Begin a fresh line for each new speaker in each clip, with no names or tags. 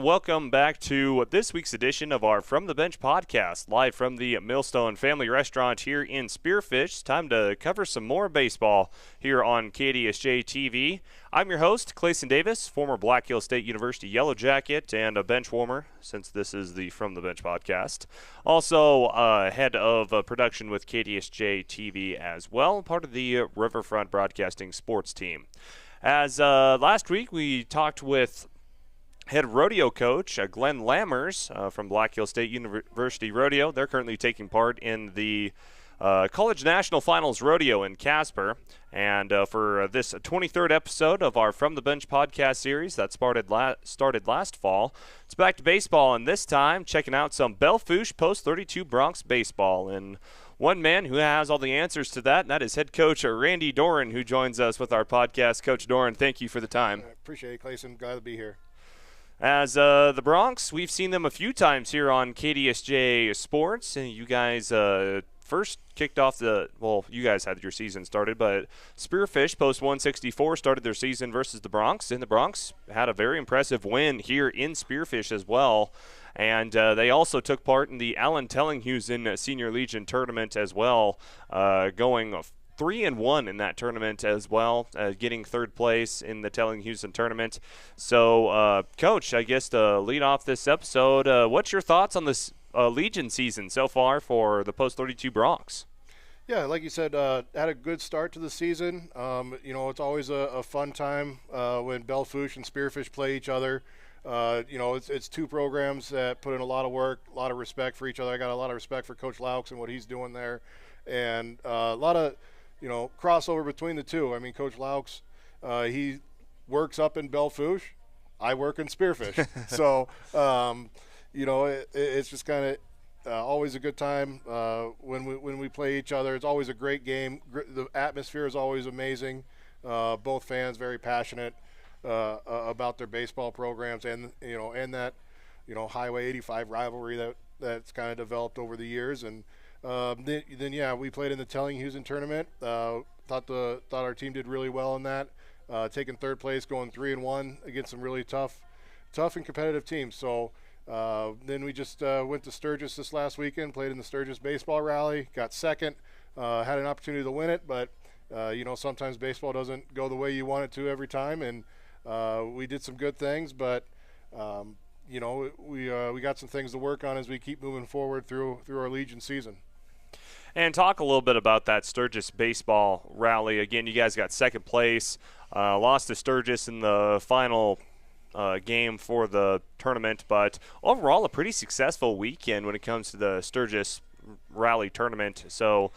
and welcome back to this week's edition of our From the Bench podcast, live from the Millstone Family Restaurant here in Spearfish. It's time to cover some more baseball here on KDSJ-TV. I'm your host, Clayson Davis, former Black Hill State University Yellow Jacket and a bench warmer, since this is the From the Bench podcast. Also, head of production with KDSJ-TV as well, part of the Riverfront Broadcasting sports team. As last week, we talked with head rodeo coach Glenn Lammers from Black Hill State University Rodeo. They're currently taking part in the College National Finals Rodeo in Casper. And for this 23rd episode of our From the Bench podcast series that started last fall, it's back to baseball, and this time checking out some Belle Fourche Post-32 Bronx baseball. And one man who has all the answers to that, and that is head coach Randy Doren, who joins us with our podcast. Coach Doren, thank you for the time.
I appreciate it, Clayson. Glad to be here.
As the Bronx, we've seen them a few times here on KDSJ Sports, and you guys first kicked off you guys had your season started, but Spearfish Post 164 started their season versus the Bronx, and the Bronx had a very impressive win here in Spearfish as well. And they also took part in the Allen Tellinghusen Senior Legion tournament as well, going 3-1 in that tournament as well, getting third place in the Tellinghusen tournament. So, Coach, I guess to lead off this episode, what's your thoughts on this Legion season so far for the Post-32 Bronx?
Yeah, like you said, had a good start to the season. It's always a fun time when Belle Fourche and Spearfish play each other. It's two programs that put in a lot of work, a lot of respect for each other. I got a lot of respect for Coach Laux and what he's doing there, and a lot of crossover between the two. I mean, Coach Laux, he works up in Belle Fourche. I work in Spearfish. So, it's just kind of always a good time when we play each other. It's always a great game. The atmosphere is always amazing. Both fans very passionate about their baseball programs and that Highway 85 rivalry that's kind of developed over the years. And then we played in the Tellinghusen tournament. Thought our team did really well in that, taking third place, going 3-1 against some really tough and competitive teams. So then we just went to Sturgis this last weekend, played in the Sturgis baseball rally, got second, had an opportunity to win it, but sometimes baseball doesn't go the way you want it to every time, and we did some good things, but we got some things to work on as we keep moving forward through our Legion season.
And talk a little bit about that Sturgis baseball rally. Again, you guys got second place, lost to Sturgis in the final game for the tournament, but overall a pretty successful weekend when it comes to the Sturgis rally tournament. So,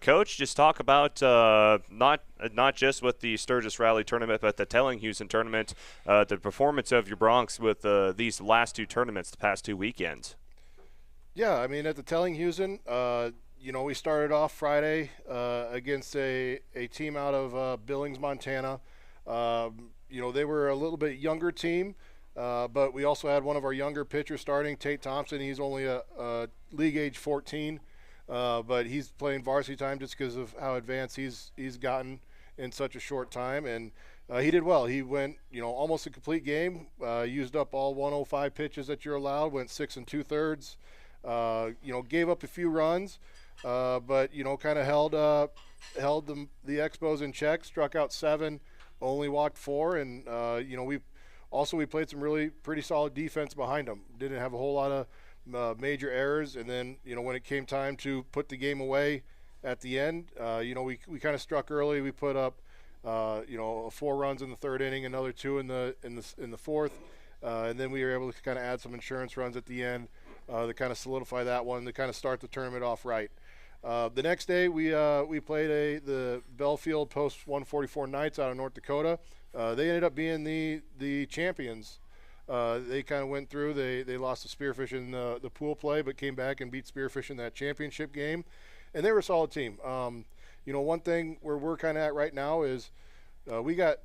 Coach, just talk about not just with the Sturgis rally tournament, but the Tellinghusen tournament, the performance of your Bronx with these last two tournaments the past two weekends.
Yeah, I mean, at the Tellinghusen, we started off Friday against a team out of Billings, Montana. They were a little bit younger team, but we also had one of our younger pitchers starting, Tate Thompson. He's only a league age 14, but he's playing varsity time just because of how advanced he's gotten in such a short time, and he did well. He went, almost a complete game, used up all 105 pitches that you're allowed, went 6 2/3, gave up a few runs, but kind of held the Expos in check, struck out 7, only walked 4, and we played some really pretty solid defense behind them. Didn't have a whole lot of major errors, and then when it came time to put the game away at the end, we kind of struck early. We put up 4 runs in the third inning, another 2 in the fourth, and then we were able to kind of add some insurance runs at the end to kind of solidify that one, to kind of start the tournament off right. The next day we played the Belfield Post 144 Knights out of North Dakota. They ended up being the champions. They kind of went through. They lost to Spearfish in the pool play, but came back and beat Spearfish in that championship game, and they were a solid team. One thing where we're kind of at right now is we got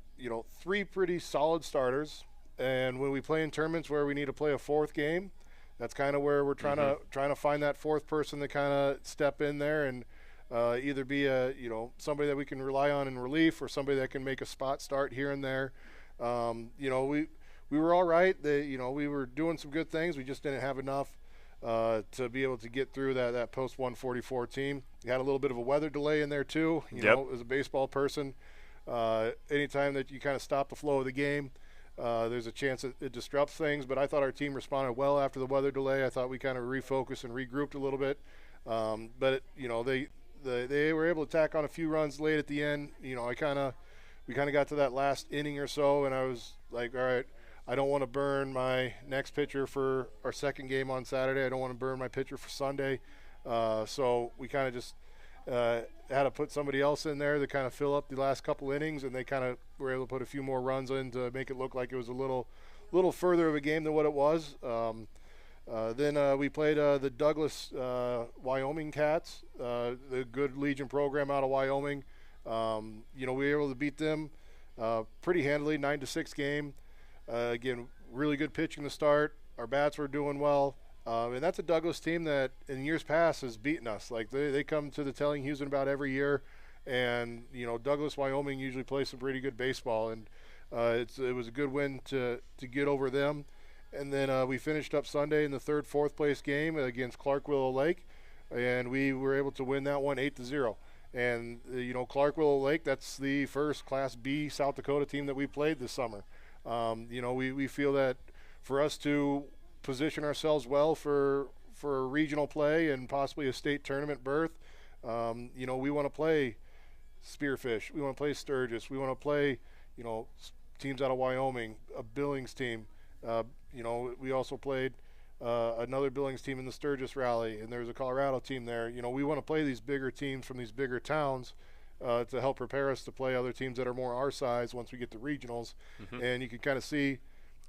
3 pretty solid starters, and when we play in tournaments where we need to play a 4th game, that's kind of where we're trying to find that 4th person to kind of step in there and either be somebody that we can rely on in relief, or somebody that can make a spot start here and there. we were all right. We were doing some good things. We just didn't have enough to be able to get through that post 144 team. You had a little bit of a weather delay in there too. You know, as a baseball person, anytime that you kind of stop the flow of the game, there's a chance that it disrupts things. But I thought our team responded well after the weather delay. I thought we kind of refocused and regrouped a little bit. But they were able to tack on a few runs late at the end. You know, we kind of got to that last inning or so, and I was like, all right, I don't want to burn my next pitcher for our second game on Saturday. I don't want to burn my pitcher for Sunday. So we kind of just had to put somebody else in there to kind of fill up the last couple innings, and they kind of were able to put a few more runs in to make it look like it was a little further of a game than what it was. Then we played the Douglas Wyoming Cats, the good Legion program out of Wyoming. We were able to beat them pretty handily, 9-6 game. Again, really good pitching to start. Our bats were doing well. And that's a Douglas team that in years past has beaten us. Like they come to the Telling-Houston about every year. And, Douglas, Wyoming usually plays some pretty good baseball. And it was a good win to get over them. And then we finished up Sunday in the fourth place game against Clark Willow Lake. And we were able to win that one 8-0. And, Clark Willow Lake, that's the first Class B South Dakota team that we played this summer. We feel that for us to position ourselves well for regional play and possibly a state tournament berth, we want to play Spearfish. We want to play Sturgis. We want to play, teams out of Wyoming, a Billings team. We also played another Billings team in the Sturgis Rally, and there's a Colorado team there. We want to play these bigger teams from these bigger towns to help prepare us to play other teams that are more our size once we get to regionals. Mm-hmm. And you can kind of see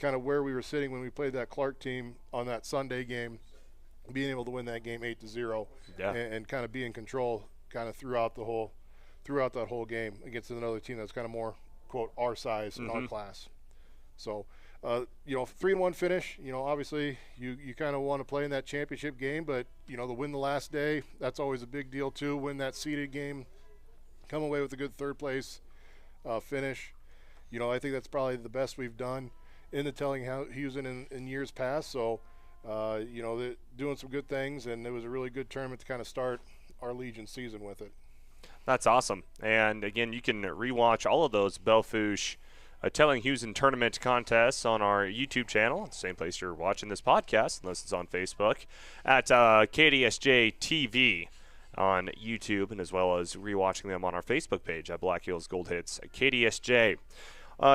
where we were sitting when we played that Clark team on that Sunday game, being able to win that game 8-0 and kind of be in control kind of throughout that whole game against another team that's kind of more, quote, our size and our class. So, 3-1 finish, obviously you kind of want to play in that championship game, but, to win the last day, that's always a big deal too. Win that seeded game, come away with a good third place finish. I think that's probably the best we've done in the Telling-Houston in years past. So, they're doing some good things, and it was a really good tournament to kind of start our Legion season with it.
That's awesome. And, again, you can rewatch all of those Belle Fourche Telling-Houston tournament contests on our YouTube channel, same place you're watching this podcast, unless it's on Facebook, at KDSJ-TV on YouTube, and as well as rewatching them on our Facebook page at Black Hills Gold Hits KDSJ.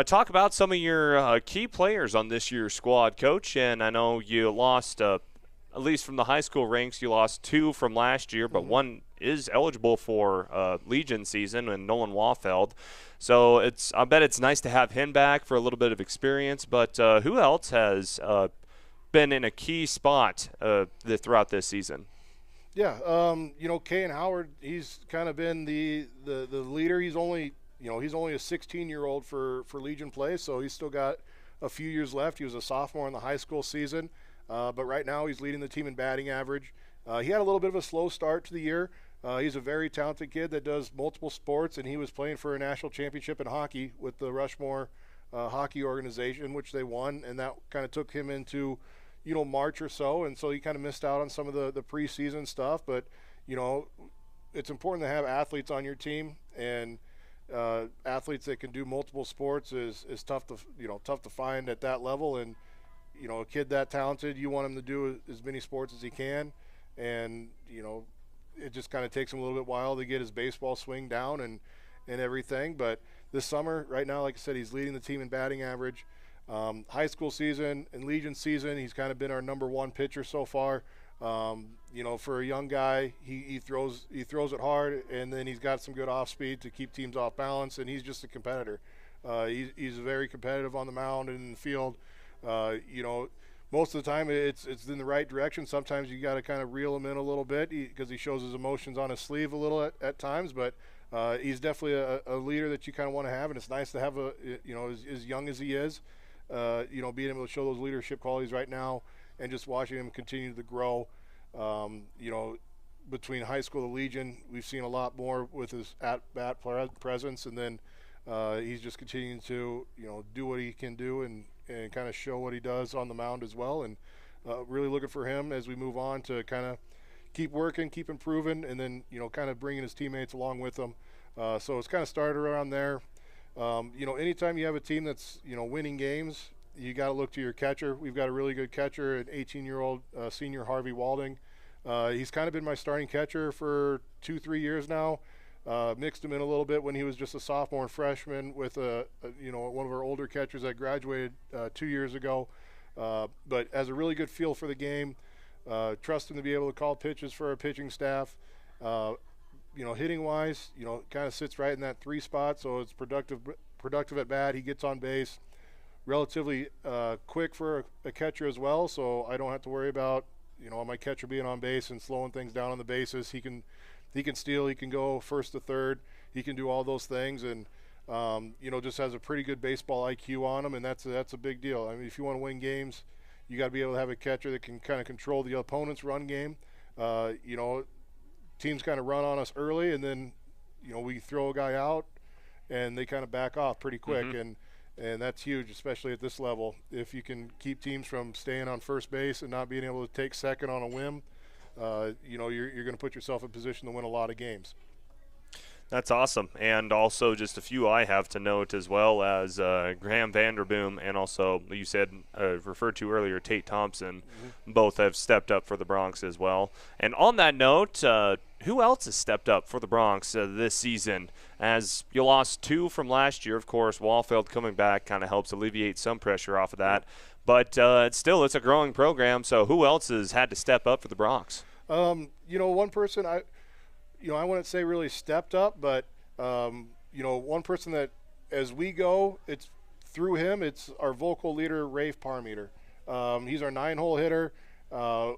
Talk about some of your key players on this year's squad, Coach. And I know you lost, at least from the high school ranks, you lost 2 from last year, but one is eligible for Legion season, and Nolan Wafeld. So I bet it's nice to have him back for a little bit of experience. But who else has been in a key spot throughout this season?
Yeah, Kayan Howard, he's kind of been the leader. He's only a 16-year-old for Legion play, so he's still got a few years left. He was a sophomore in the high school season, but right now he's leading the team in batting average. He had a little bit of a slow start to the year. He's a very talented kid that does multiple sports, and he was playing for a national championship in hockey with the Rushmore hockey organization, which they won, and that kind of took him into March or so, and so he kind of missed out on some of the preseason stuff. But it's important to have athletes on your team, and athletes that can do multiple sports is tough to find at that level. And a kid that talented, you want him to do as many sports as he can, and it just kind of takes him a little bit while to get his baseball swing down and everything. But this summer, right now, like I said, he's leading the team in batting average. High school season and Legion season, he's kind of been our number one pitcher so far. For a young guy, he throws it hard, and then he's got some good off speed to keep teams off balance, and he's just a competitor. He's very competitive on the mound and in the field. Most of the time it's in the right direction. Sometimes you got to kind of reel him in a little bit because he shows his emotions on his sleeve a little at times, but he's definitely a leader that you kind of want to have, and it's nice to have as young as he is, being able to show those leadership qualities right now and just watching him continue to grow. Between high school and Legion, we've seen a lot more with his at-bat presence, and then he's just continuing to do what he can do and and kind of show what he does on the mound as well. And really looking for him as we move on to kind of keep working, keep improving, and then, kind of bringing his teammates along with him. So it's kind of started around there. Anytime you have a team that's, winning games, you got to look to your catcher. We've got a really good catcher, an 18-year-old senior Harvey Walding. He's kind of been my starting catcher for 2-3 years now. Mixed him in a little bit when he was just a sophomore and freshman with one of our older catchers that graduated 2 years ago. But has a really good feel for the game. Trust him to be able to call pitches for our pitching staff. Hitting wise, kind of sits right in that 3 spot, so it's productive at bat. He gets on base, relatively quick for a catcher as well, so I don't have to worry about my catcher being on base and slowing things down on the bases. He can steal, he can go first to third, he can do all those things, and just has a pretty good baseball IQ on him, and that's a big deal. I mean, if you want to win games, you got to be able to have a catcher that can kind of control the opponent's run game. Teams kind of run on us early, and then we throw a guy out and they kind of back off pretty quick. And that's huge, especially at this level. If you can keep teams from staying on first base and not being able to take second on a whim, you're going to put yourself in position to win a lot of games.
That's awesome. And also just a few I have to note as well as Graham Vanderboom and also you said referred to earlier Tate Thompson. Both have stepped up for the Bronx as well. And on that note, who else has stepped up for the Bronx this season? As you lost 2 from last year, of course, Walfeld coming back kind of helps alleviate some pressure off of that. But it's a growing program, so who else has had to step up for the Bronx?
One person I wouldn't say really stepped up, but, one person that as we go, it's through him, it's our vocal leader, Rafe Parmeter. He's our 9-hole hitter.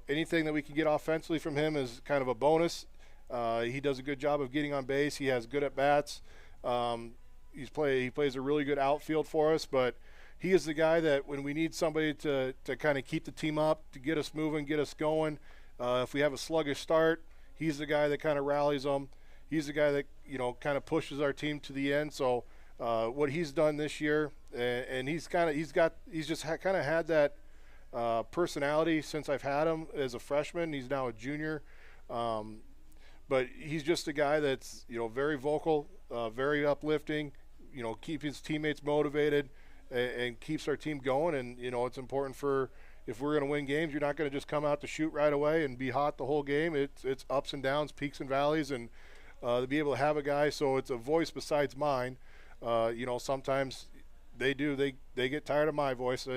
Anything that we can get offensively from him is kind of a bonus. He does a good job of getting on base. He has good at-bats. He plays a really good outfield for us, but he is the guy that when we need somebody to kind of keep the team up, to get us moving, get us going, if we have a sluggish start, he's the guy that kind of rallies them. He's the guy that, kind of pushes our team to the end. So what he's done this year, and he's just kind of had that personality since I've had him as a freshman. He's now a junior. But he's just a guy that's, very vocal, very uplifting, keep his teammates motivated and keeps our team going. And, it's important if we're going to win games, you're not going to just come out to shoot right away and be hot the whole game. It's ups and downs, peaks and valleys, and to be able to have a guy, so it's a voice besides mine. Sometimes they get tired of my voice,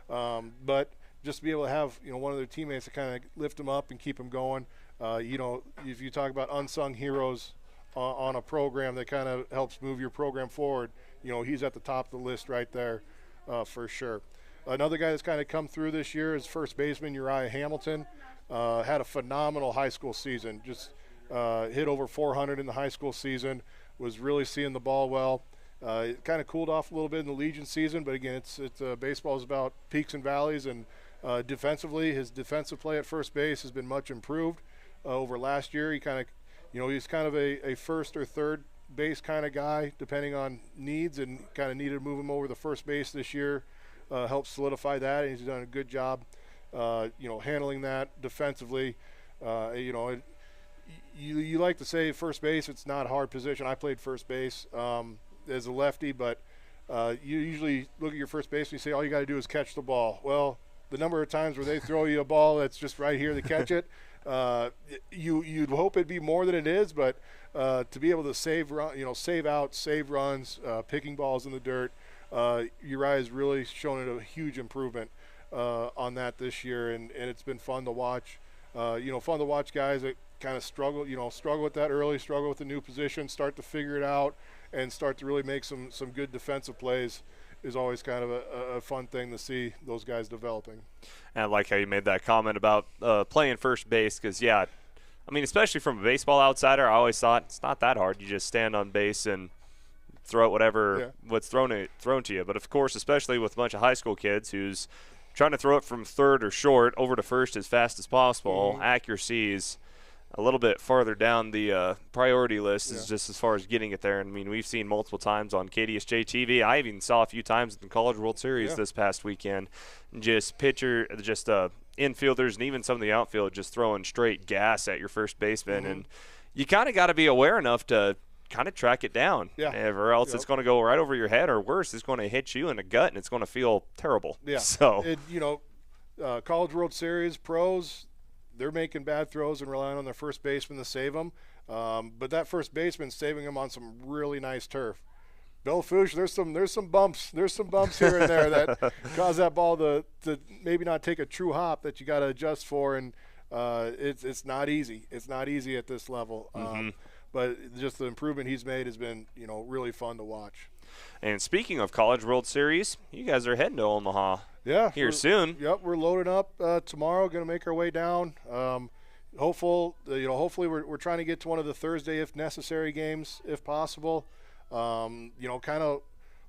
but just to be able to have one of their teammates to kind of lift them up and keep them going. If you talk about unsung heroes on a program that kind of helps move your program forward, he's at the top of the list right there for sure. Another guy that's kind of come through this year is first baseman Uriah Hamilton. Had a phenomenal high school season. Just hit over 400 in the high school season. Was really seeing the ball well. It kind of cooled off a little bit in the Legion season, but again, it's baseball is about peaks and valleys. And defensively, his defensive play at first base has been much improved over last year. He kind of, he's kind of a first or third base kind of guy, depending on needs, and kind of needed to move him over the first base this year. Helps solidify that, and he's done a good job, handling that defensively. You like to say first base, it's not a hard position. I played first base as a lefty, but you usually look at your first base and you say all you got to do is catch the ball. Well, the number of times where they throw you a ball that's just right here to catch it, you'd hope it'd be more than it is, but to be able to save outs, save runs, picking balls in the dirt, Uriah has really shown a huge improvement on that this year, and it's been fun to watch. Fun to watch guys that kind of struggle with that early, struggle with the new position, start to figure it out, and start to really make some good defensive plays. Is always kind of a fun thing to see those guys developing.
And I like how you made that comment about playing first base because, especially from a baseball outsider, I always thought it's not that hard. You just stand on base and throw out what's thrown to you. But, of course, especially with a bunch of high school kids who's trying to throw it from third or short over to first as fast as possible, accuracy is a little bit farther down the priority list is just as far as getting it there. And I mean, we've seen multiple times on KDSJ-TV. I even saw a few times in the College World Series this past weekend. Just infielders and even some of the outfield just throwing straight gas at your first baseman. And you kind of got to be aware enough to kind of track it down. Or else it's going to go right over your head, or worse, it's going to hit you in the gut and it's going to feel terrible. So,
College World Series pros, they're making bad throws and relying on their first baseman to save them. But that first baseman's saving them on some really nice turf. Belle Fourche, there's some bumps here and there that cause that ball to maybe not take a true hop that you got to adjust for, and it's not easy. It's not easy at this level. But just the improvement he's made has been really fun to watch.
And speaking of College World Series, you guys are heading to Omaha. Here soon.
Yep, we're loading up tomorrow. Going to make our way down. Hopefully we're trying to get to one of the Thursday, if necessary, games if possible. Kind of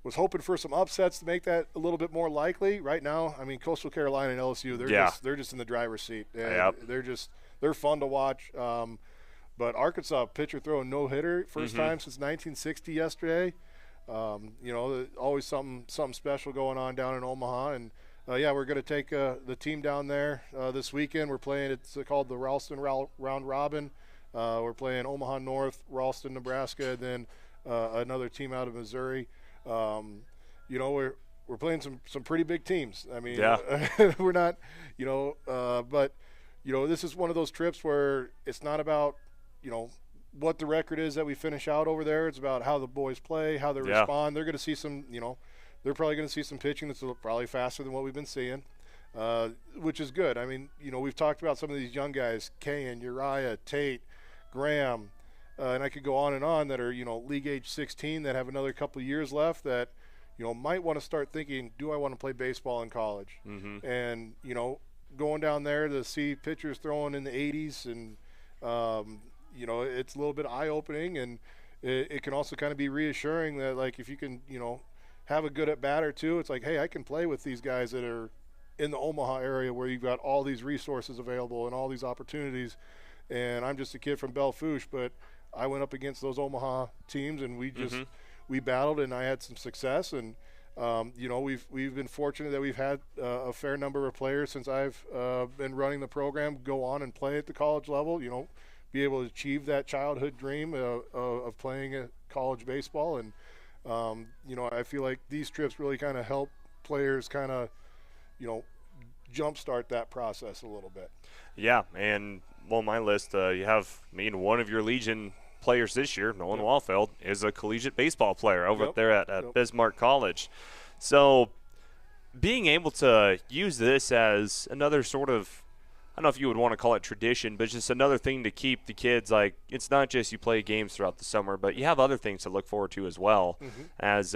was hoping for some upsets to make that a little bit more likely. Right now, I mean, Coastal Carolina and LSU, they're just in the driver's seat. They're fun to watch. But Arkansas pitcher throwing no-hitter first time since 1960 yesterday. Always something special going on down in Omaha, and we're going to take the team down there this weekend. We're playing, it's called the Ralston Round Robin. We're playing Omaha North, Ralston, Nebraska, and then another team out of Missouri. We're playing some pretty big teams. I mean, we're not, but this is one of those trips where it's not about what the record is that we finish out over there. It's about how the boys play, how they respond. They're going to see some, they're probably going to see some pitching that's probably faster than what we've been seeing, which is good. I mean, we've talked about some of these young guys, Kayan, Uriah, Tate, Graham, and I could go on and on that are, league age 16 that have another couple of years left that, might want to start thinking, do I want to play baseball in college? And, going down there to see pitchers throwing in the 80s and, it's a little bit eye-opening, and it can also kind of be reassuring that, like, if you can, have a good at-bat or two, it's like, hey, I can play with these guys that are in the Omaha area where you've got all these resources available and all these opportunities. And I'm just a kid from Belle Fourche, but I went up against those Omaha teams, and we battled, and I had some success. And, we've been fortunate that we've had a fair number of players since I've been running the program go on and play at the college level, be able to achieve that childhood dream of playing at college baseball. And, I feel like these trips really kind of help players kind of, jumpstart that process a little bit.
Yeah, and on my list, you have one of your Legion players this year, Nolan Walfeld, is a collegiate baseball player over there at Bismarck College. So being able to use this as another sort of, I don't know if you would want to call it tradition, but just another thing to keep the kids, like, it's not just you play games throughout the summer, but you have other things to look forward to as well. As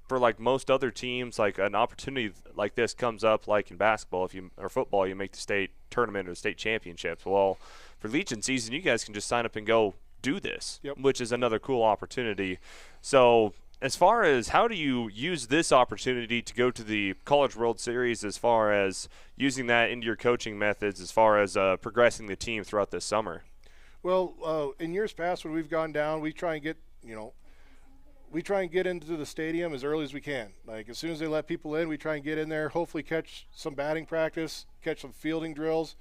for like most other teams, like an opportunity like this comes up, like in basketball, or football, you make the state tournament or the state championships. Well, for Legion season, you guys can just sign up and go do this, which is another cool opportunity. So as far as how do you use this opportunity to go to the College World Series, as far as using that into your coaching methods, as far as progressing the team throughout this summer?
Well, in years past when we've gone down, we try and get, into the stadium as early as we can. Like, as soon as they let people in, we try and get in there, hopefully catch some batting practice, catch some fielding drills.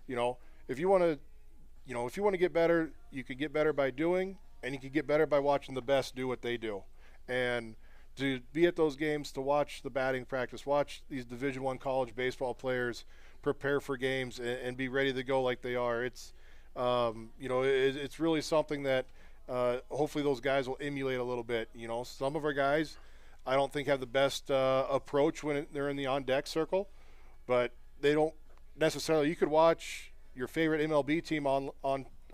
If you want to get better, you can get better by doing, and you can get better by watching the best do what they do. And to be at those games, to watch the batting practice, watch these Division I college baseball players prepare for games and be ready to go like they are. It's, it's really something that hopefully those guys will emulate a little bit. Some of our guys, I don't think have the best approach when they're in the on-deck circle, but they don't necessarily. You could watch your favorite MLB team on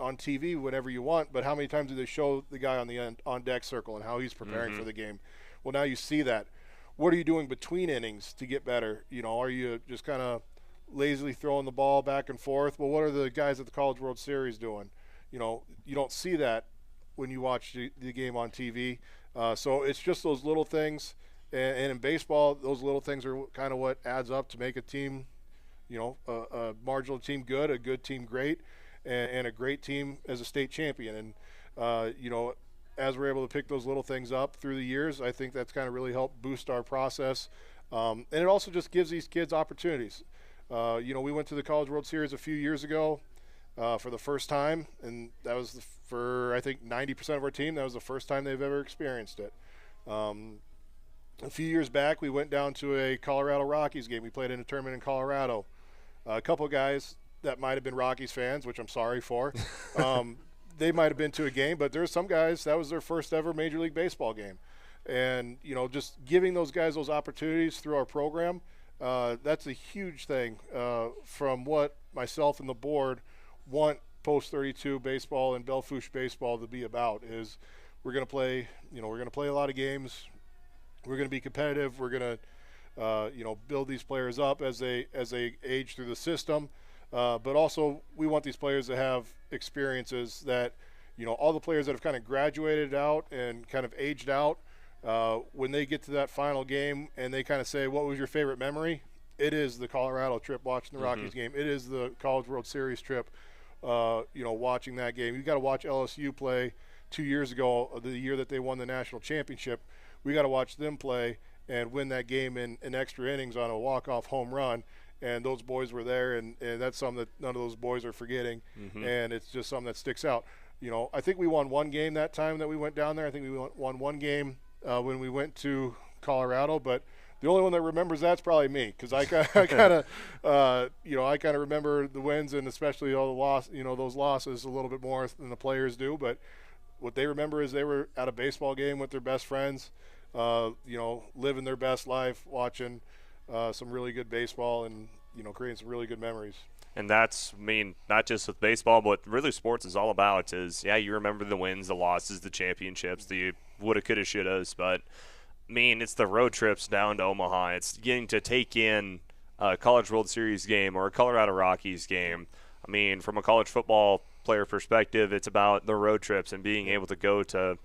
TV whenever you want, but how many times do they show the guy on the on-deck circle and how he's preparing for the game? Well, now you see that. What are you doing between innings to get better? Are you just kind of lazily throwing the ball back and forth? Well, what are the guys at the College World Series doing? You don't see that when you watch the game on TV. So it's just those little things. And in baseball, those little things are kind of what adds up to make a team, a marginal team good, a good team great. and a great team as a state champion. And, as we're able to pick those little things up through the years, I think that's kind of really helped boost our process. And it also just gives these kids opportunities. We went to the College World Series a few years ago for the first time, and that was for, I think, 90% of our team. That was the first time they've ever experienced it. A few years back, we went down to a Colorado Rockies game. We played in a tournament in Colorado. A couple of guys that might have been Rockies fans, which I'm sorry for, they might have been to a game, but there's some guys that was their first ever Major League Baseball game. And, just giving those guys those opportunities through our program, that's a huge thing from what myself and the board want Post 32 baseball and Belle Fourche baseball to be about. Is we're going to play, we're going to play a lot of games. We're going to be competitive. We're going to, build these players up as they age through the system. But also we want these players to have experiences that, all the players that have kind of graduated out and kind of aged out, when they get to that final game and they kind of say, what was your favorite memory? It is the Colorado trip watching the Rockies game. It is the College World Series trip, watching that game. You got to watch LSU play 2 years ago, the year that they won the national championship. We got to watch them play and win that game in extra innings on a walk-off home run. And those boys were there, and that's something that none of those boys are forgetting. And it's just something that sticks out. I think we won one game that time that we went down there. I think we won one game when we went to Colorado, but the only one that remembers that's probably me, because I kind of remember the wins and especially all the those losses a little bit more than the players do. But what they remember is they were at a baseball game with their best friends, living their best life, watching some really good baseball and, creating some really good memories.
And that's, not just with baseball, but really sports is all about is, you remember the wins, the losses, the championships, the woulda, coulda, shouldas, but, it's the road trips down to Omaha. It's getting to take in a College World Series game or a Colorado Rockies game. From a college football player perspective, it's about the road trips and being able to go to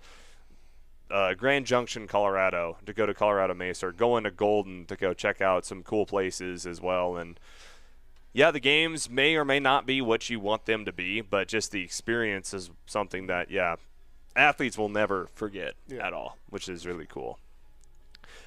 Grand Junction, Colorado, to go to Colorado Mesa, or going to Golden to go check out some cool places as well. And the games may or may not be what you want them to be, but just the experience is something that, athletes will never forget at all, which is really cool.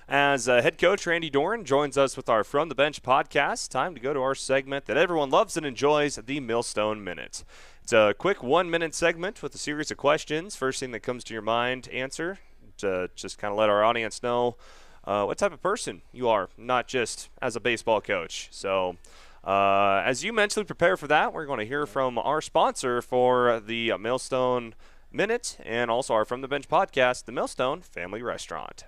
As head coach Randy Doren joins us with our From the Bench podcast, time to go to our segment that everyone loves and enjoys, the Millstone Minute. It's a quick 1-minute segment with a series of questions. First thing that comes to your mind, answer, to just kind of let our audience know what type of person you are, not just as a baseball coach. So as you mentally prepare for that, we're going to hear from our sponsor for the Millstone Minute and also our From the Bench podcast, the Millstone Family Restaurant.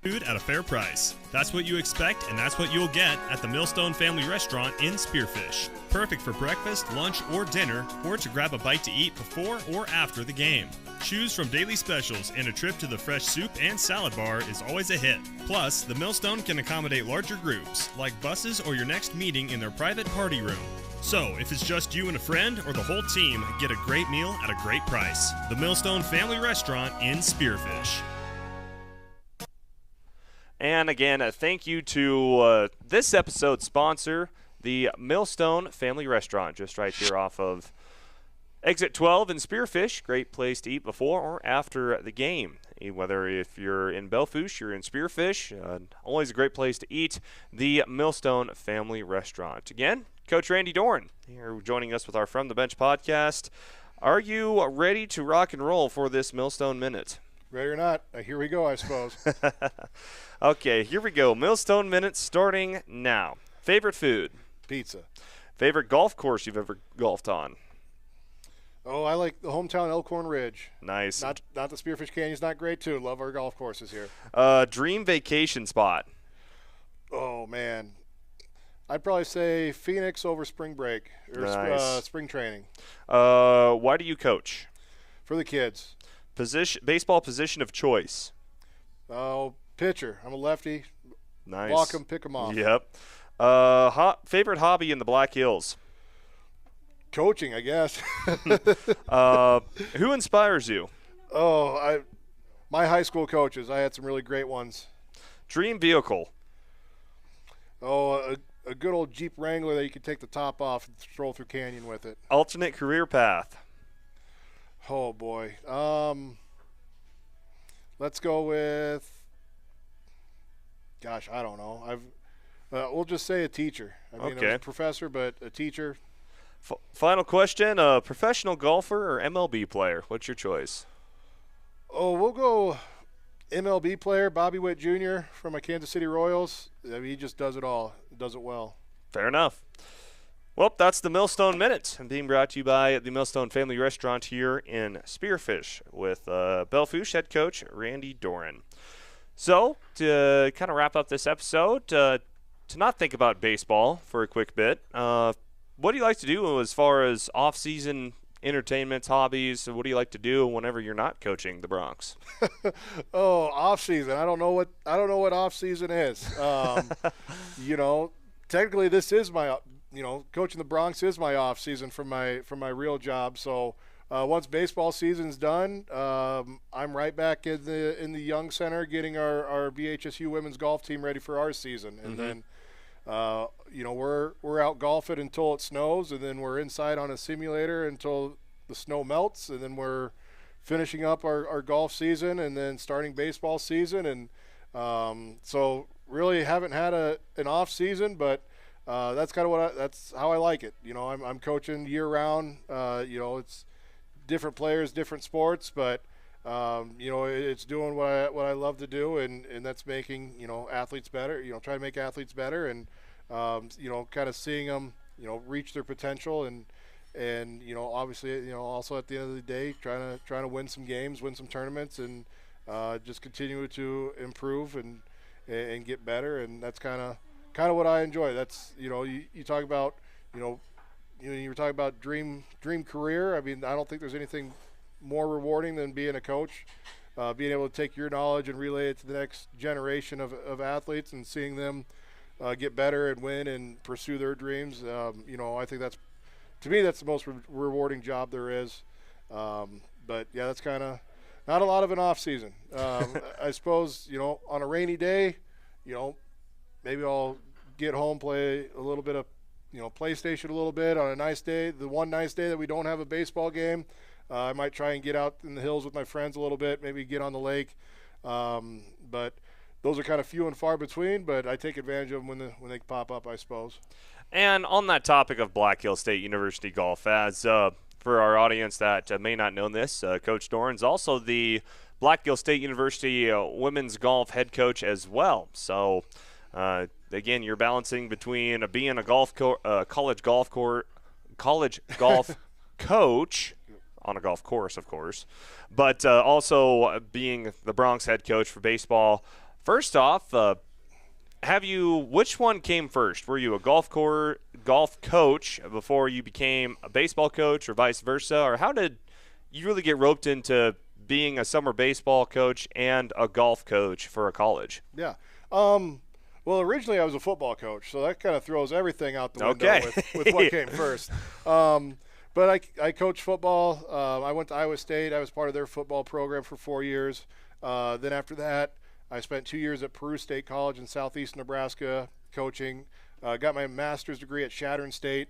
Food at a fair price. That's what you expect, and that's what you'll get at the Millstone Family Restaurant in Spearfish. Perfect for breakfast, lunch, or dinner, or to grab a bite to eat before or after the game. Choose from daily specials, and a trip to the fresh soup and salad bar is always a hit. Plus, the Millstone can accommodate larger groups, like buses or your next meeting in their private party room. So, if it's just you and a friend or the whole team, get a great meal at a great price. The Millstone Family Restaurant in Spearfish.
And again, thank you to this episode's sponsor, the Millstone Family Restaurant, just right here off of Exit 12 in Spearfish. Great place to eat before or after the game. Whether if you're in Belle Fourche, you're in Spearfish, always a great place to eat, the Millstone Family Restaurant. Again, Coach Randy Doren here joining us with our From the Bench podcast. Are you ready to rock and roll for this Millstone Minute?
Ready or not, here we go, I suppose.
Okay, here we go. Millstone Minute starting now. Favorite food?
Pizza.
Favorite golf course you've ever golfed on?
Oh, I like the hometown Elkhorn Ridge.
Nice.
Not the Spearfish Canyon's not great, too. Love our golf courses here.
Dream vacation spot?
Oh, man. I'd probably say Phoenix over spring break or
Nice.
Spring training.
Why do you coach?
For the kids.
Baseball position of choice?
Oh, pitcher. I'm a lefty.
Nice.
Walk them, pick them off.
Yep. Favorite hobby in the Black Hills?
Coaching, I guess.
Who inspires you?
My high school coaches. I had some really great ones.
Dream vehicle?
a good old Jeep Wrangler that you can take the top off and stroll through canyon with it.
Alternate career path.
Oh boy. Let's go with. Gosh, I don't know. We'll just say a teacher. I mean, I was a professor, but a teacher.
Final question: professional golfer or MLB player? What's your choice?
Oh, we'll go MLB player, Bobby Witt Jr. from my Kansas City Royals. I mean, he just does it all. Does it well.
Fair enough. Well, that's the Millstone Minute, being brought to you by the Millstone Family Restaurant here in Spearfish with Belle Fourche head coach Randy Doren. So, to kind of wrap up this episode, to not think about baseball for a quick bit, what do you like to do as far as off-season entertainments, hobbies? What do you like to do whenever you're not coaching the Bronx?
Oh, off-season. I don't know what off-season is. Technically this is my coaching the Bronx is my off-season from my real job. So once baseball season's done, I'm right back in the Young Center getting our BHSU women's golf team ready for our season. And then we're out golfing until it snows, and then we're inside on a simulator until the snow melts, and then we're finishing up our golf season and then starting baseball season. And so really haven't had an off season, but that's kind of that's how I like it. I'm coaching year round. It's different players, different sports, but it's doing what I love to do, and that's making athletes better. Try to make athletes better, and kind of seeing them reach their potential, and obviously also at the end of the day trying to win some games, win some tournaments, and just continue to improve and get better. And that's kind of what I enjoy. That's you talk about you were talking about dream career. I mean, I don't think there's anything more rewarding than being a coach, being able to take your knowledge and relay it to the next generation of athletes, and seeing them get better and win and pursue their dreams. I think to me that's the most rewarding job there is. But yeah, that's kind of not a lot of an off season. I suppose on a rainy day, maybe I'll get home, play a little bit of PlayStation a little bit. On a nice day, the one nice day that we don't have a baseball game, I might try and get out in the hills with my friends a little bit, maybe get on the lake. But those are kind of few and far between, but I take advantage of them when they pop up, I suppose.
And on that topic of Black Hill State University golf, as for our audience that may not know this, Coach Doran's also the Black Hill State University women's golf head coach as well. So, again, you're balancing between being a college golf coach on a golf course, of course, but also being the Bronx head coach for baseball. First off, which one came first? Were you a golf coach before you became a baseball coach, or vice versa? Or how did you really get roped into being a summer baseball coach and a golf coach for a college?
Yeah. Well, originally I was a football coach, so that kind of throws everything out the window with what came first. But I coached football. I went to Iowa State. I was part of their football program for 4 years. Then after that, I spent 2 years at Peru State College in southeast Nebraska coaching. Got my master's degree at Chadron State.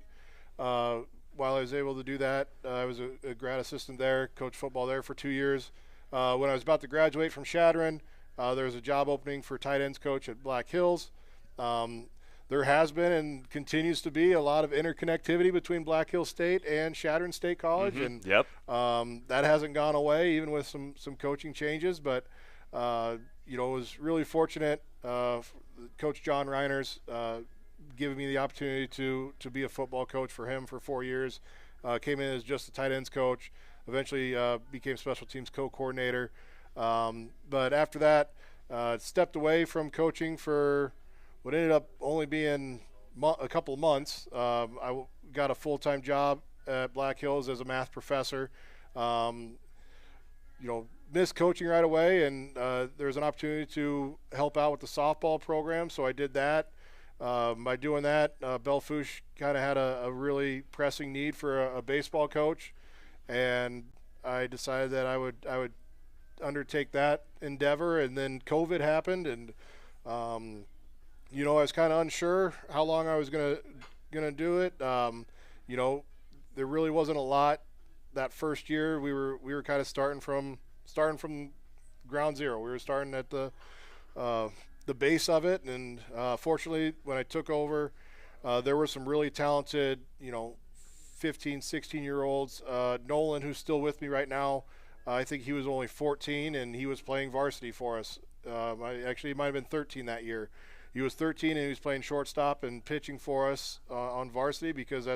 While I was able to do that, I was a grad assistant there, coached football there for 2 years. When I was about to graduate from Chadron, there was a job opening for tight ends coach at Black Hills. There has been and continues to be a lot of interconnectivity between Black Hill State and Chadron State College, and that hasn't gone away even with some coaching changes. But was really fortunate. Coach John Reiners giving me the opportunity to be a football coach for him for 4 years. Came in as just a tight ends coach. Eventually became special teams co-coordinator. But after that, stepped away from coaching for what ended up only being a couple of months. I got a full-time job at Black Hills as a math professor. Missed coaching right away, and there was an opportunity to help out with the softball program, so I did that. By doing that, Belle Fourche kind of had a really pressing need for a baseball coach, and I decided that I would undertake that endeavor. And then COVID happened, and I was kind of unsure how long I was gonna do it. There really wasn't a lot that first year. We were kind of starting from ground zero. We were starting at the base of it, and fortunately, when I took over, there were some really talented, 15, 16-year-olds. Nolan, who's still with me right now, I think he was only 14, and he was playing varsity for us. He might have been 13 that year. He was 13, and he was playing shortstop and pitching for us on varsity because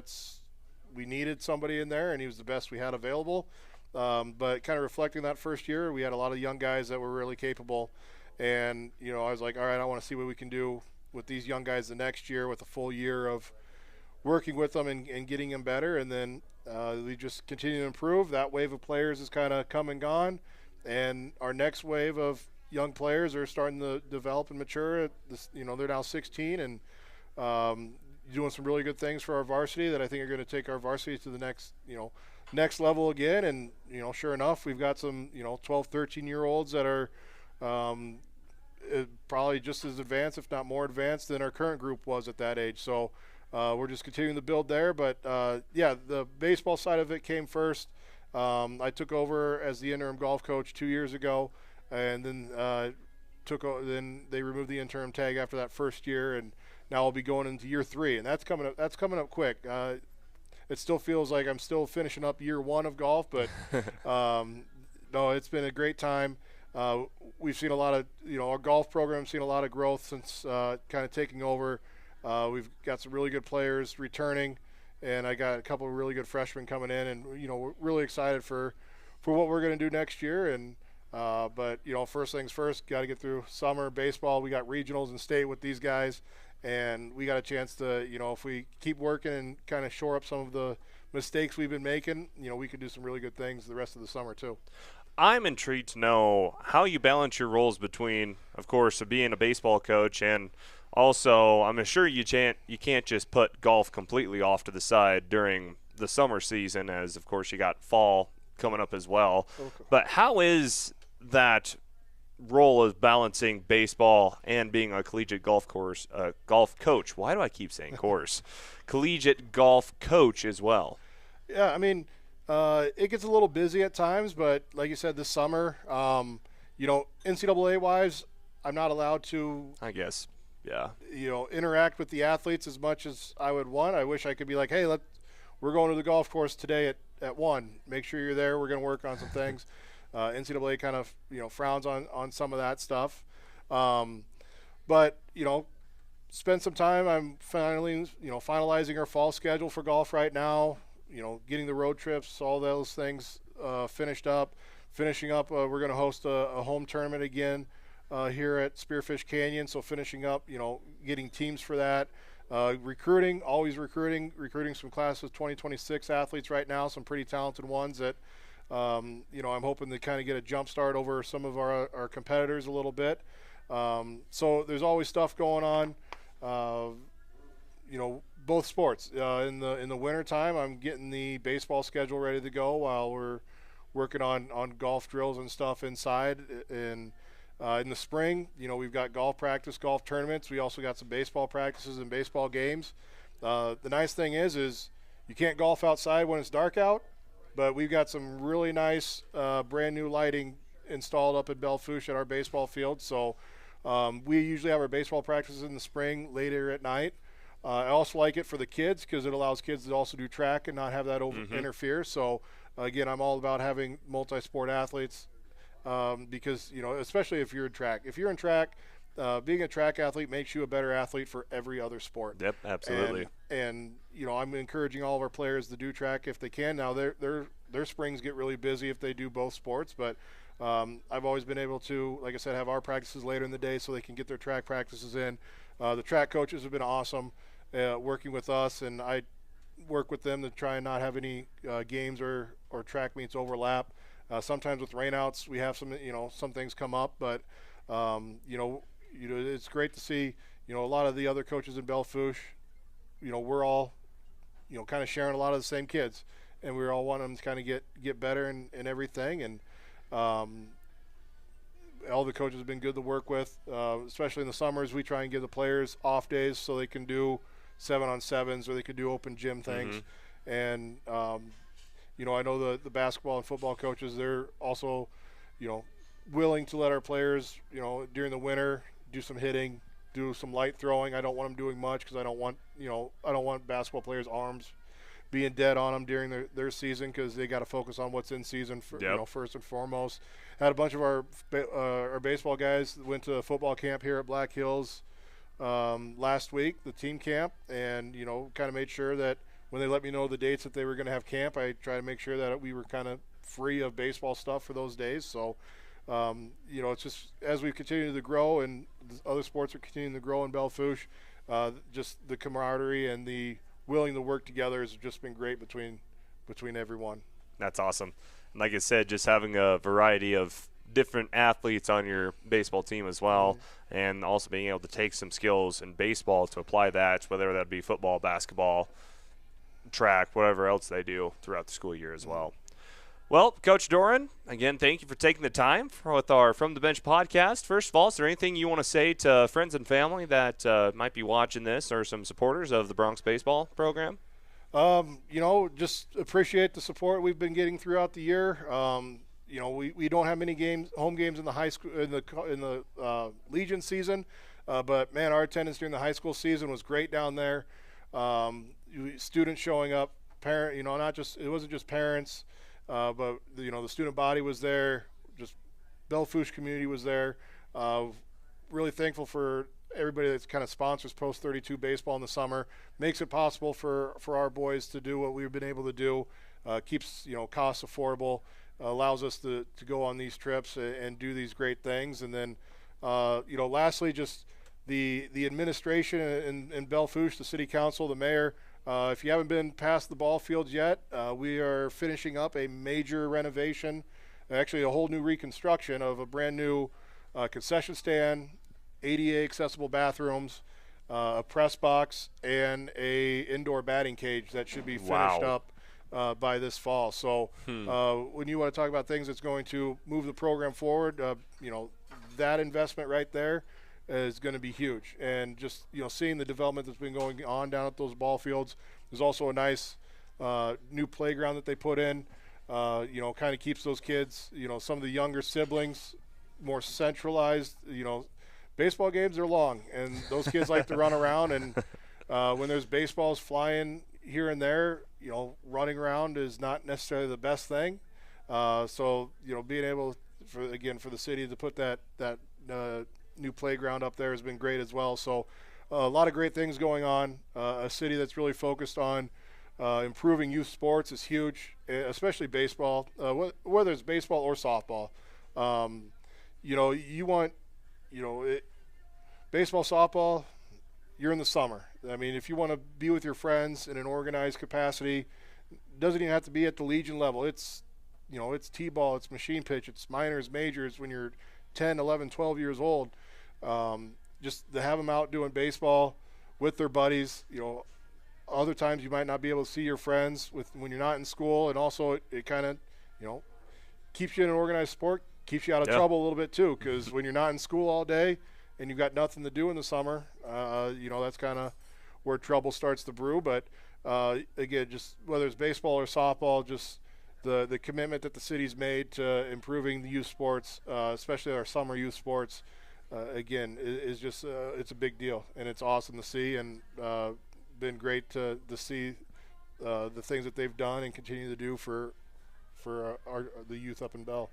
we needed somebody in there, and he was the best we had available. But kind of reflecting that first year, we had a lot of young guys that were really capable. And, I was like, all right, I want to see what we can do with these young guys the next year with a full year of working with them and getting them better. And then we just continue to improve. That wave of players is kind of come and gone. And our next wave of young players are starting to develop and mature. They're now 16 and doing some really good things for our varsity that I think are going to take our varsity to the next level again. And, sure enough, we've got some, 12, 13-year-olds that are probably just as advanced, if not more advanced, than our current group was at that age. So we're just continuing to build there. But, the baseball side of it came first. I took over as the interim golf coach 2 years ago, and then then they removed the interim tag after that first year, and now I'll be going into year 3, and that's coming up quick. It still feels like I'm still finishing up year 1 of golf, but no, it's been a great time. We've seen a lot of, our golf program's seen a lot of growth since kind of taking over. We've got some really good players returning, and I got a couple of really good freshmen coming in, and we're really excited for what we're going to do next year. And but first things first, got to get through summer baseball. We got regionals and state with these guys, and we got a chance to, if we keep working and kind of shore up some of the mistakes we've been making, we could do some really good things the rest of the summer too.
I'm intrigued to know how you balance your roles between, of course, being a baseball coach and also, I'm sure you can't just put golf completely off to the side during the summer season, as of course you got fall coming up as well. Okay. But how is that role of balancing baseball and being a collegiate golf coach? Why do I keep saying course? Collegiate golf coach as well.
Yeah, I mean, it gets a little busy at times, but like you said, this summer, NCAA-wise, I'm not allowed to,
I guess, yeah,
interact with the athletes as much as I would want. I wish I could be like, hey, we're going to the golf course today at 1. Make sure you're there. We're going to work on some things. NCAA kind of, frowns on some of that stuff. But, spend some time. I'm finally, finalizing our fall schedule for golf right now, getting the road trips, all those things finished up. Finishing up, we're going to host a home tournament again here at Spearfish Canyon. So finishing up, getting teams for that. Recruiting, always recruiting some class of 2026 athletes right now, some pretty talented ones that, I'm hoping to kind of get a jump start over some of our competitors a little bit. So there's always stuff going on, both sports. In the winter time, I'm getting the baseball schedule ready to go while we're working on golf drills and stuff inside. And in the spring, we've got golf practice, golf tournaments. We also got some baseball practices and baseball games. The nice thing is you can't golf outside when it's dark out, but we've got some really nice brand new lighting installed up at Belle Fourche at our baseball field. So we usually have our baseball practices in the spring later at night. I also like it for the kids because it allows kids to also do track and not have that interfere. So again, I'm all about having multi-sport athletes. Because, especially if you're in track. If you're in track, being a track athlete makes you a better athlete for every other sport.
Yep, absolutely.
And I'm encouraging all of our players to do track if they can. Now, their springs get really busy if they do both sports, but I've always been able to, like I said, have our practices later in the day so they can get their track practices in. The track coaches have been awesome working with us, and I work with them to try and not have any games or track meets overlap. Sometimes with rainouts, we have some things come up, but it's great to see a lot of the other coaches in Belle Fourche. We're all kind of sharing a lot of the same kids, and we all want them to kind of get better and everything. And all the coaches have been good to work with, especially in the summers. We try and give the players off days so they can do 7-on-7s or they could do open gym things. And, I know the basketball and football coaches, they're also, willing to let our players, during the winter do some hitting, do some light throwing. I don't want them doing much because I don't want basketball players' arms being dead on them during their season because they got to focus on what's in season first and foremost. Had a bunch of our baseball guys went to a football camp here at Black Hills last week, the team camp, and kind of made sure that when they let me know the dates that they were going to have camp, I try to make sure that we were kind of free of baseball stuff for those days. So it's just as we continue to grow and other sports are continuing to grow in Belle Fourche, just the camaraderie and the willing to work together has just been great between everyone.
That's awesome. And like I said, just having a variety of different athletes on your baseball team as well, and also being able to take some skills in baseball to apply that, whether that be football, basketball, track, whatever else they do throughout the school year as well. Well, Coach Doren, again, thank you for taking the time with our From the Bench podcast. First of all, is there anything you want to say to friends and family that might be watching this or some supporters of the Bronx baseball program?
Just appreciate the support we've been getting throughout the year. We don't have many home games in the high school in the Legion season, but man, our attendance during the high school season was great down there. Students showing up, it wasn't just parents. But the student body was there, just Belle Fourche community was there. Really thankful for everybody that kind of sponsors Post 32 baseball in the summer. Makes it possible for our boys to do what we've been able to do. Keeps costs affordable. Allows us to go on these trips and do these great things. And then lastly, just the administration in Belle Fourche, the city council, the mayor. If you haven't been past the ball fields yet, we are finishing up a major renovation, actually a whole new reconstruction of a brand new concession stand, ADA accessible bathrooms, a press box, and a indoor batting cage that should be finished up by this fall. So when you want to talk about things that's going to move the program forward, that investment right there is going to be huge. And just seeing the development that's been going on down at those ball fields. There's also a nice new playground that they put in, kind of keeps those kids, some of the younger siblings more centralized. Baseball games are long and those kids like to run around, and when there's baseballs flying here and there, running around is not necessarily the best thing. So being able for the city to put that new playground up there has been great as well. So a lot of great things going on. A city that's really focused on improving youth sports is huge, especially baseball, whether it's baseball or softball. You want, baseball, softball, you're in the summer. I mean, if you want to be with your friends in an organized capacity, it doesn't even have to be at the Legion level. It's, it's T-ball, it's machine pitch, it's minors, majors when you're 10, 11, 12 years old. Just to have them out doing baseball with their buddies. Other times you might not be able to see your friends when you're not in school, and also it kind of keeps you in an organized sport, keeps you out of trouble a little bit too, because when you're not in school all day and you've got nothing to do in the summer, that's kind of where trouble starts to brew. But again, just whether it's baseball or softball, just the commitment that the city's made to improving the youth sports, especially our summer youth sports, again, is just it's a big deal, and it's awesome to see, and been great to see the things that they've done and continue to do for the youth up in Belle.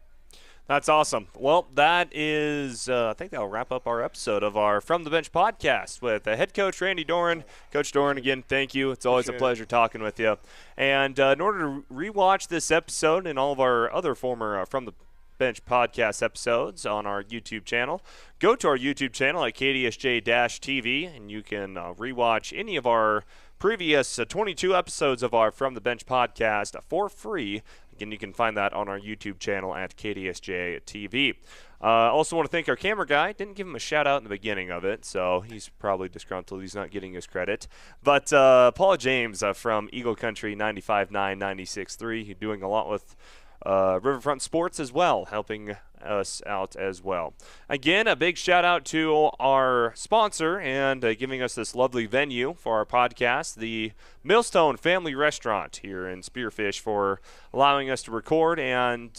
That's awesome. Well, that is, I think that'll wrap up our episode of our From the Bench podcast with head coach Randy Doren. Coach Doren, again, thank you. It's always a pleasure talking with you. And in order to rewatch this episode and all of our other former From the Bench podcast episodes on our YouTube channel, go to our YouTube channel at KDSJ-TV, and you can rewatch any of our previous 22 episodes of our From the Bench podcast for free. Again, you can find that on our YouTube channel at KDSJ-TV. Also want to thank our camera guy. Didn't give him a shout-out in the beginning of it, so he's probably disgruntled he's not getting his credit. But Paul James from Eagle Country 95.9, 96.3, he's doing a lot with Riverfront Sports as well, helping us out as well. Again, a big shout out to our sponsor and giving us this lovely venue for our podcast, the Millstone Family Restaurant here in Spearfish, for allowing us to record and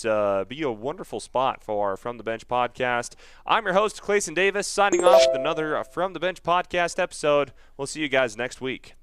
be a wonderful spot for our From the Bench podcast. I'm your host, Clayson Davis, signing off with another From the Bench podcast episode. We'll see you guys next week.